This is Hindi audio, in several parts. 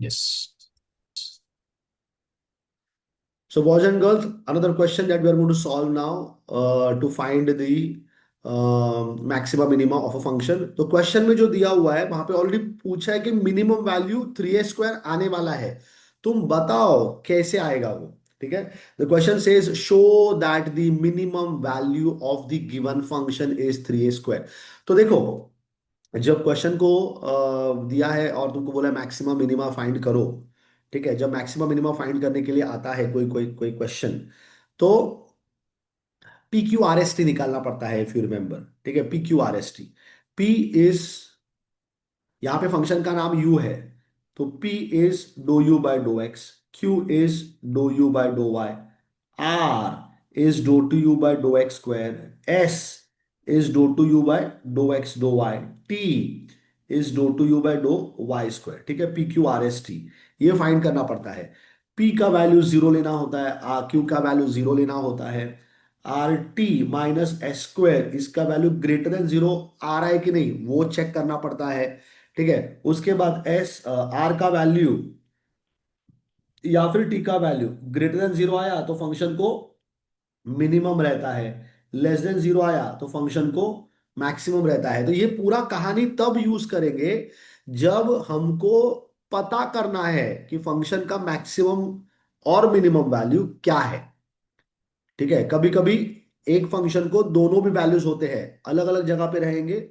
Yes. So, boys and girls, another question that we are going to solve now to find the maxima minima of a function. तो क्वेश्चन में जो दिया हुआ है वहां पे ऑलरेडी पूछा है कि मिनिमम वैल्यू 3a² आने वाला है। तुम बताओ कैसे आएगा वो। ठीक है। The question says show that the minimum value of the given function is 3a²। तो देखो, जब क्वेश्चन को दिया है और तुमको बोला मैक्सिमम मिनिमा फाइंड करो। ठीक है। जब मैक्सिमम मिनिमा फाइंड करने के लिए आता है कोई कोई कोई क्वेश्चन, तो P Q R S T निकालना पड़ता है, इफ यू रिमेंबर। ठीक है। P Q R S T. P is, यहाँ पे फंक्शन का नाम यू है, तो P is do u by do x, Q is do u by do y, R is do two u by do x square, S is do two u by do x do y, T is do two u by do y square. ठीक है। PQRST ये फाइंड करना पड़ता है। P का वैल्यू जीरो लेना होता है, Q का वैल्यू जीरो लेना होता है, RT - S² इसका वैल्यू ग्रेटर देन जीरो आ रहा है कि नहीं वो चेक करना पड़ता है। ठीक है। उसके बाद R का वैल्यू या फिर T का वैल्यू ग्रेटर देन जीरो आया तो फंक्शन को मिनिमम रहता है, लेस देन जीरो आया तो फंक्शन को मैक्सिमम रहता है। तो ये पूरा कहानी तब यूज करेंगे जब हमको पता करना है कि फंक्शन का मैक्सिमम और मिनिमम वैल्यू क्या है। ठीक है। कभी कभी एक फंक्शन को दोनों भी वैल्यूज होते हैं, अलग अलग जगह पे रहेंगे,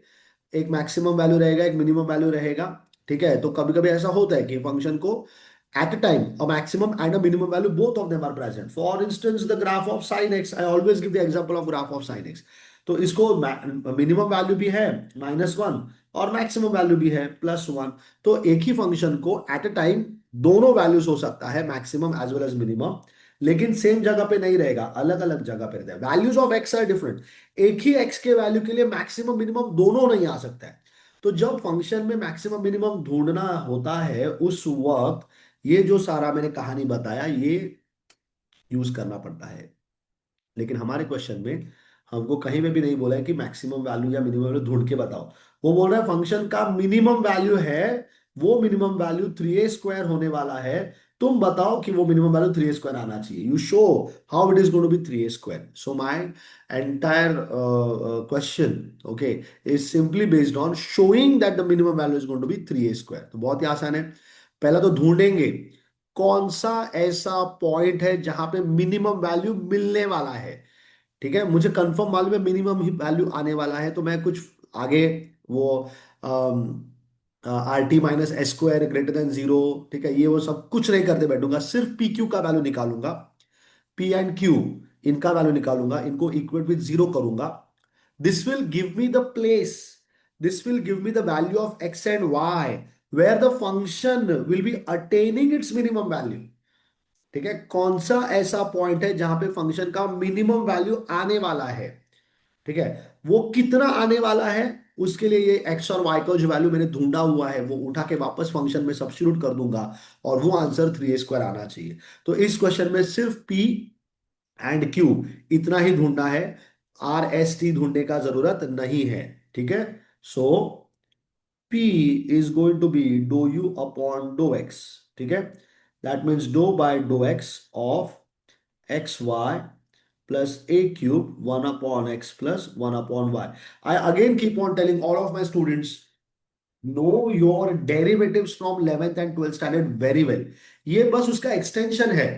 एक मैक्सिमम वैल्यू रहेगा, एक मिनिमम वैल्यू रहेगा। ठीक है। तो कभी कभी ऐसा होता है कि फंक्शन को at a time a maximum and a minimum value both of them are present. For instance, the graph of sin x, I always give the example of graph of sin x। तो इसको मिनिमम वैल्यू भी है -1 और मैक्सिमम वैल्यू भी है +1। तो एक ही फंक्शन को एट अ टाइम दोनों वैल्यूज हो सकता है, maximum as well as minimum, लेकिन सेम जगह पे नहीं रहेगा, अलग अलग जगह पे रहता है। Values of x are different. एक ही एक्स के वैल्यू के लिए मैक्सिमम मिनिमम दोनों नहीं आ सकता है। तो जब फंक्शन में मैक्सिमम मिनिमम ढूंढना होता है उस वक्त ये जो सारा मैंने कहानी बताया ये यूज करना पड़ता है। लेकिन हमारे क्वेश्चन में हमको कहीं में भी नहीं बोला है कि मैक्सिमम वैल्यू या मिनिमम वैल्यू ढूंढ के बताओ। वो बोल रहा है फंक्शन का मिनिमम वैल्यू है, वो मिनिमम वैल्यू 3a² होने वाला है। तुम बताओ कि वो मिनिमम वैल्यू 3a² आना चाहिए। You show how it is going to be 3a²। So my entire question, okay, is simply based on showing that the minimum value is going to be 3a²। तो बहुत ही आसान है। पहला तो ढूंढेंगे कौन सा ऐसा पॉइंट है जहां पे मिनिमम वैल्यू मिलने वाला है। ठीक है। मुझे कंफर्म मालूम है मिनिमम ही वैल्यू आने वाला है, तो मैं कुछ आगे वो RT - S² greater than zero, ठीक है, ये वो सब कुछ नहीं करते बैठूंगा, सिर्फ PQ का वैल्यू निकालूंगा। P एंड Q इनका वैल्यू निकालूंगा, इनको इक्वेट विद जीरो करूंगा। This will give me the place, this will give me the value of x and y where the function will be attaining its minimum value. ठीक है। कौन सा ऐसा पॉइंट है जहां पे फंक्शन का मिनिमम वैल्यू आने वाला है। ठीक है। वो कितना आने वाला है उसके लिए ये एक्स और वाई का जो वैल्यू मैंने ढूंढा हुआ है वो उठा के वापस फंक्शन में सब्स्टिट्यूट कर दूंगा और वो आंसर 3a² आना चाहिए। तो इस क्वेश्चन में सिर्फ P एंड Q इतना ही ढूंढना है, RST ढूंढने का जरूरत नहीं है। ठीक है। So P is going to be do u upon do x. ठीक है। That means do by do x of XY plus a cube 1 upon x plus 1 upon y. I again keep on telling all of my students, know your derivatives from 11th and 12th standard very well। ये बस उसका एक्सटेंशन है।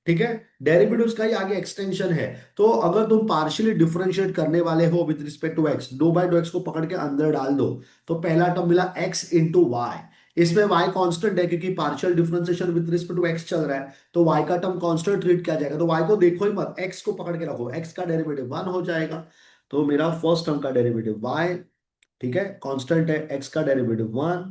ठीक है। डेरिवेटिव्स का ही आगे एक्सटेंशन है। तो अगर तुम पार्शियली डिफरेंशिएट करने वाले हो with respect to x, do by do x को पकड़ के अंदर डाल दो, तो पहला टर्म मिला x इंटू वाई। इसमें y कांस्टेंट है क्योंकि partial differentiation with respect to x चल रहा है, तो y का टर्म कांस्टेंट ट्रीट किया जाएगा। तो y को देखो ही मत, x को पकड़ के रखो, x का डेरिवेटिव 1 हो जाएगा। तो मेरा फर्स्ट टर्म का डेरिवेटिव y, ठीक है, कांस्टेंट है, x का derivative 1,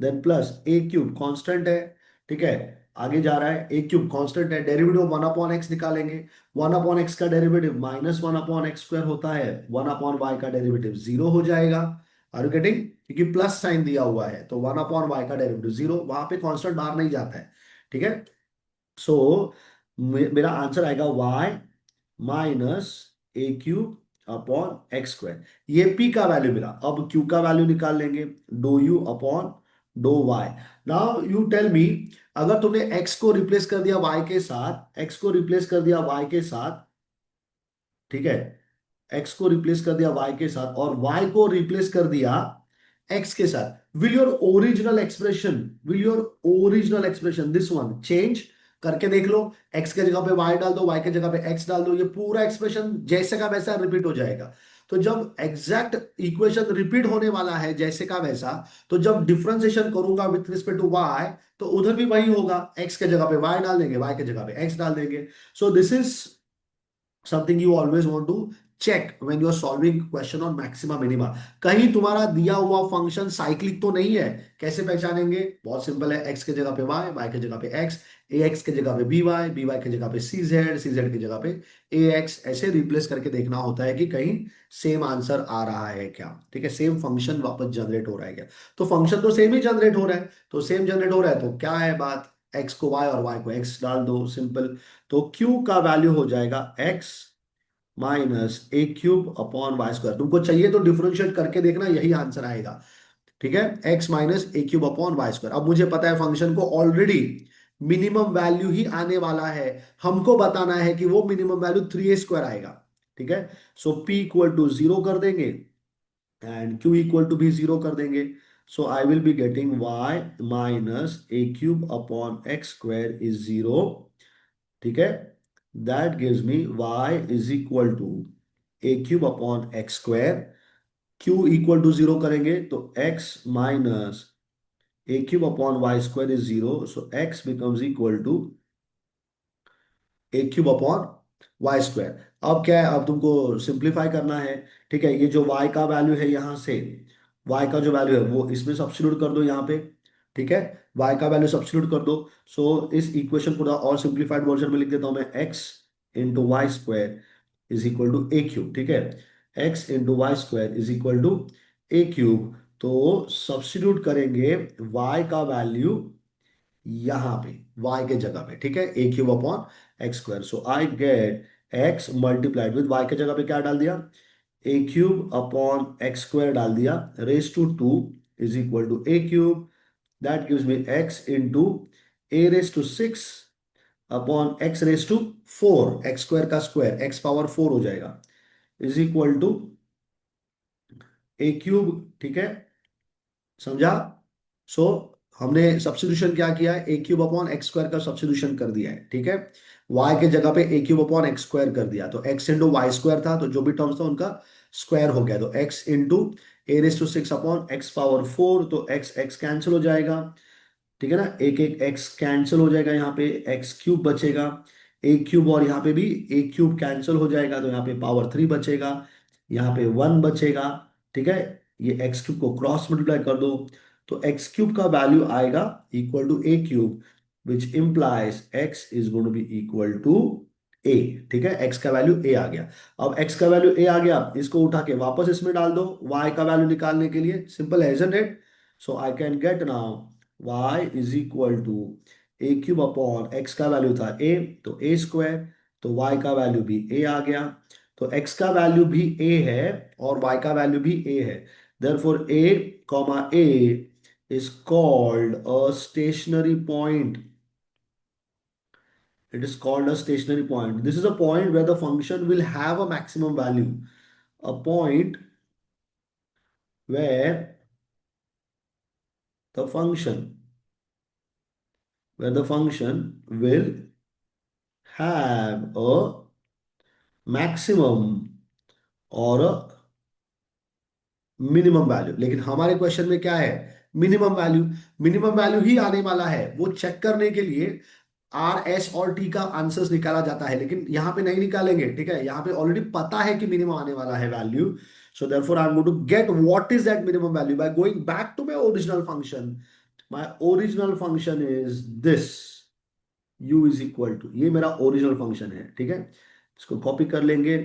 then plus a cube constant है। ठीक है। आगे जा रहा है, ए क्यूब कांस्टेंट है, डेरिवेटिव 1 अपॉन एक्स निकालेंगे। 1 अपॉन एक्स का डेरिवेटिव -1 अपॉन x² होता है, 1 अपॉन वाई का डेरिवेटिव जीरो हो जाएगा। Are you getting? क्योंकि प्लस साइन दिया हुआ है तो 1 अपॉन वाई का डेरिवेटिव जीरो, वहां पे कांस्टेंट बाहर नहीं जाता है। ठीक है। सो मेरा आंसर आएगा y - a³ अपॉन x²। ये p का वैल्यू मिला। अब q का वैल्यू निकाल लेंगे, d u upon d y. Now you tell me, अगर तुमने x को रिप्लेस कर दिया y के साथ, x को रिप्लेस कर दिया y के साथ, ठीक है, x को रिप्लेस कर दिया y के साथ और y को रिप्लेस कर दिया x के साथ, will your original expression this one change? करके देख लो, x के जगह पे y डाल दो, y के जगह पे x डाल दो, ये पूरा एक्सप्रेशन जैसे का वैसा रिपीट हो जाएगा। तो जब एग्जैक्ट इक्वेशन रिपीट होने वाला है जैसे का वैसा, तो जब डिफरेंशिएशन करूंगा विथ रिस्पेक्ट टू y, तो उधर भी वही होगा, x के जगह पे y डाल देंगे, y के जगह पे x डाल देंगे। सो this is something you always want to check when you are solving question on maxima minima। कहीं तुम्हारा दिया हुआ फंक्शन साइक्लिक तो नहीं है, कैसे पहचानेंगे? बहुत सिंपल है, x के जगह पे y, y के जगह पे x, ax के जगह पे by, by के जगह पे cz, cz की जगह पे ax, ऐसे रिप्लेस करके देखना होता है कि कहीं सेम आंसर आ रहा है क्या, ठीक है, सेम फंक्शन वापस जनरेट हो रहा है क्या। तो फंक्शन तो सेम ही जनरेट हो रहा है, तो सेम जनरेट हो रहा है तो क्या है बात, x को y और y को x डाल दो, सिंपल। तो q का वैल्यू हो जाएगा x minus a cube upon y square. तुमको चाहिए तो डिफरेंशिएट करके देखना, यही आंसर आएगा, ठीक है, x minus a cube upon y square. अब मुझे पता है फंक्शन को ऑलरेडी मिनिमम वैल्यू ही आने वाला है, हमको बताना है कि वो मिनिमम वैल्यू 3a² आएगा, ठीक है। सो p इक्वल टू 0 कर देंगे एंड q इक्वल टू भी 0 कर देंगे। So I will be getting y minus a cube upon x square is 0, ठीक है। That gives me y is equal to a cube upon x square, q equal to 0 करेंगे तो x minus a cube upon y square is 0, so x becomes equal to a cube upon y square. अब क्या है, अब तुमको सिंप्लीफाई करना है, ठीक है। ये जो y का वैल्यू है यहां से, y का जो वैल्यू है वो इसमें सब्स्टिट्यूट कर दो यहाँ पे, ठीक है, y का वैल्यू सब्स्टिट्यूट कर दो। सो इस इक्वेशन को और सिंप्लीफाइड वर्जन में लिख देता हूं मैं, x into y square is equal to a cube, ठीक है, x into y square is equal to a cube. तो सब्स्टिट्यूट करेंगे y का वैल्यू यहां पे y के जगह पे, ठीक है, a cube upon x square. So I get x multiplied with y के जगह पे क्या डाल दिया, a cube upon x square डाल दिया, raise to 2 is equal to a cube. That gives me x into a raise to 6 upon x raise to 4, x square का स्क्वायर एक्स पावर 4 हो जाएगा, is equal to a cube, ठीक है, समझा। सो हमने सब्स्टिट्यूशन क्या किया है, a cube upon x square का सब्स्टिट्यूशन कर दिया है, ठीक है, y के जगह पे a cube upon x square कर दिया, तो x इंटू वाई स्क्वायर था, तो जो भी टर्म्स था उनका स्क्वायर हो गया, तो x into a raise to 6 upon x power 4, तो x x कैंसिल हो जाएगा, ठीक है ना, एक एक x कैंसिल हो जाएगा, यहाँ पे एक्स क्यूब बचेगा, ए क्यूब और यहाँ पे भी ए क्यूब कैंसिल हो जाएगा, तो यहाँ पे पावर 3 बचेगा, यहाँ पे 1 बचेगा, ठीक है। ये एक्स क्यूब को क्रॉस मल्टीप्लाई कर दो, तो एक्स क्यूब का वैल्यू आएगा equal to a cube, which implies x is going to be equal to a, ठीक है, एक्स का वैल्यू ए आ गया। अब एक्स का वैल्यू ए आ गया, इसको उठा के वापस इसमें डाल दो वाई का वैल्यू निकालने के लिए, सिंपल है isn't it. So I can get now y is equal to a cube upon x का वैल्यू था a, तो ए स्क्वायर, तो y का वैल्यू भी a आ गया, तो x का वैल्यू भी a है और y का वैल्यू भी a है, therefore a comma a is called a stationary point, it is called a stationary point. This is a point where the function will have a maximum value, a point where the function will have a maximum और मिनिमम वैल्यू। लेकिन हमारे क्वेश्चन में क्या है, मिनिमम वैल्यू, मिनिमम वैल्यू ही आने वाला है, वो चेक करने के लिए आर एस और टी का आंसर्स निकाला जाता है, लेकिन यहाँ पे नहीं निकालेंगे, ठीक है, यहाँ पे ऑलरेडी पता है कि मिनिमम आने वाला है value. So therefore I am going to get what is that minimum value by going back to my original function. My original function is this, u is equal to, ये मेरा ओरिजिनल फंक्शन है, ठीक है, इसको कॉपी कर लेंगे,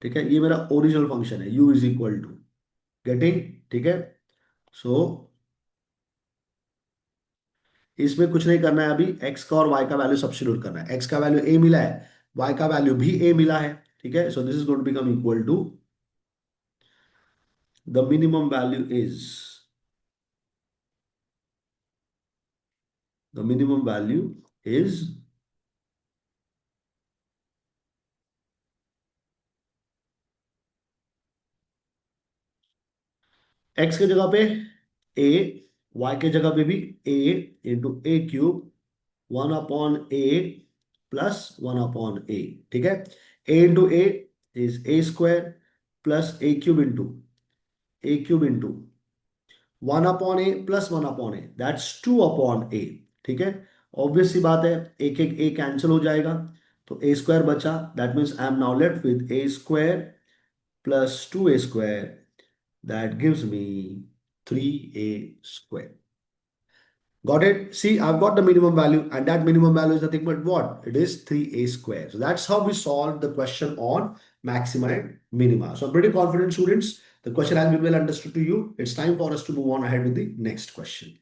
ठीक है, ये मेरा ओरिजिनल फंक्शन है, u is equal to, getting, ठीक है। सो इसमें कुछ नहीं करना है, अभी x का और y का वैल्यू सब्स्टिट्यूट करना है, x का वैल्यू a मिला है, y का वैल्यू भी a मिला है, ठीक है। So this is going to become equal to The minimum value is, the minimum value is x की जगह पे a, y की जगह पे भी a into A cube 1/a +1/a, ठीक है। a into a is a² plus a cube into 1/a plus 1/a, that's 2/a, ठीक है। ऑब्वियस सी बात है, एक एक a कैंसिल हो जाएगा, तो a² बचा, that means I am now left with a² plus 2a², that gives me 3a². Got it? See, I've got the minimum value, and that minimum value is nothing but what? It is 3a². So that's how we solve the question on maxima and minima. So I'm pretty confident, students, the question has been well understood to you. It's time for us to move on ahead with the next question.